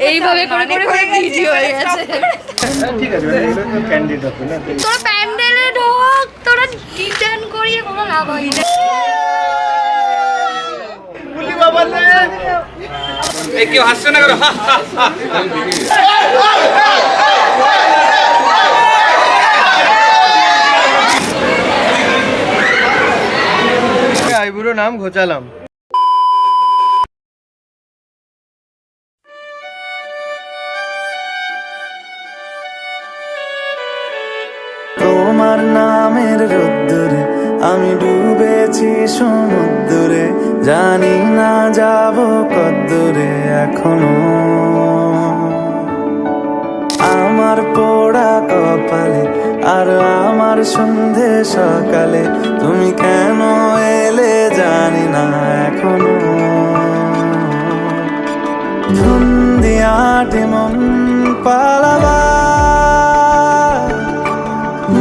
এইভাবে করে করে ভিডিও হয়ে গেছে। ঠিক আছে ক্যান্ডিডেট হবে না তোরা প্যান্ডেলে ঢোক, তোরা ডিজাইন করিয়ে কোনো লাভ হয় না। বলি বাবা লে এই কেউ হাসছে না করো আইবুড়ো নাম ঘোচালাম। তোমার নামের রোদ্দুরে আমি ডুবেছি সমুদ্রে, জানি না যাব কদ্দূরে এখনো। আমার পোড়া কপালে আর আমার সন্ধে সকালে তুমি কেন এলে জানি না এখনো। ধুন্দিয়াটে মন পালাবা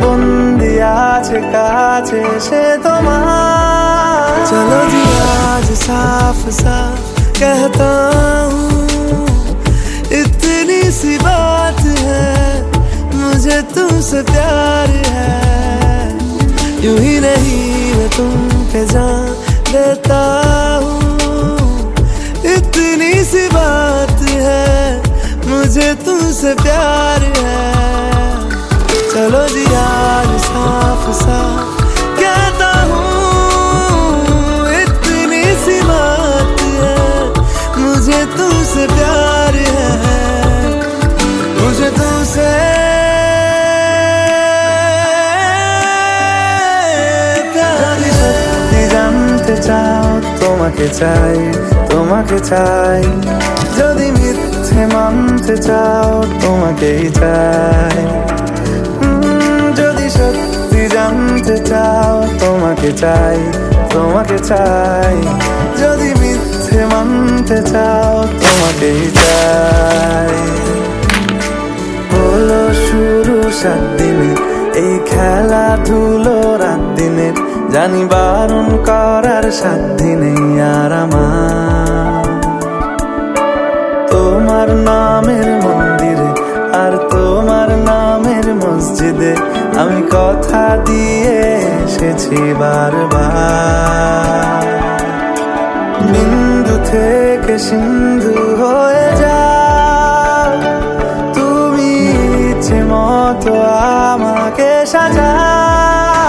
বন্দি আছে কাছে সে তোমার। चलो जी आज साफ साफ कहता हूँ, इतनी सी बात है मुझे तुमसे प्यार है। यूं ही नहीं मैं तुम पे जान देता हूँ, इतनी सी बात है मुझे तुमसे प्यार है। चलो जी आज साफ साफ कहता हूँ, इतनी सी बात है मुझे तुमसे प्यार है। मुझे तुमसे प्यार है। जानते चाहो তোমাকে চাই, তোমাকে চাই। যদি মিথ্যে মানতে চাও তোমাকেই চাই। সত্যি জানতে চাও তোমাকে চাই, তোমাকে চাই। যদি মিথ্যে মানতে চাও তোমাকেই চাই। হলো শুরু 7 দিনে এই খেলাধুলো রাত দিনের, জানি বারণ করার সাধ্য নেই আর আমার। তোমার নামের মন্দিরে আর তোমার নামের মসজিদে আমি কথা দিয়ে এসেছি বারবার। বিন্দু থেকে সিন্ধু হয়ে যাও তুমি, ইচ্ছে মতো আমাকে সাজা।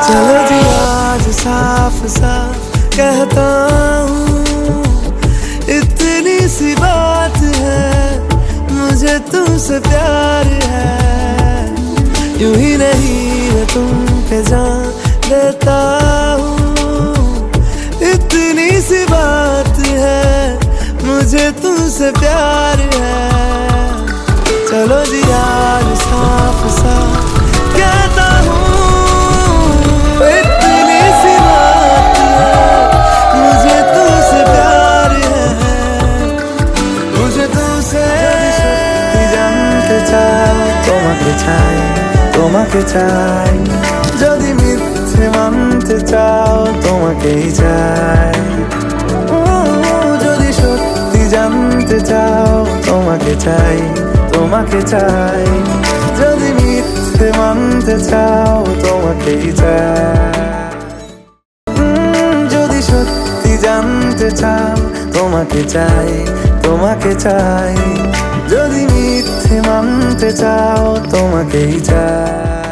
চলো जी आज साफ साफ कहता हूँ, इतनी सी बात है मुझे तुमसे प्यार है। यूं ही नहीं मैं तुम पे जान देता हूँ, इतनी सी बात है मुझे तुमसे प्यार है। चलो जी आज साफ साफ कहता हूँ, इतनी सी बात है मुझे तुमसे प्यार है। मुझे तुमसे जानते चाहो তোমাকে চাই, তোমাকে চাই। যদি মিথ্যে মানতে চাও তোমাকেই চাই। যদি সত্যি জানতে চাও তোমাকে চাই, তোমাকে চাই। যদি মিথ্যে মানতে চাও তোমাকেই চাই। যদি সত্যি জানতে চাও তোমাকে চাই, তোমাকে চাই। যদি মিথ্যে মানতে চাও তোমাকেই চাই।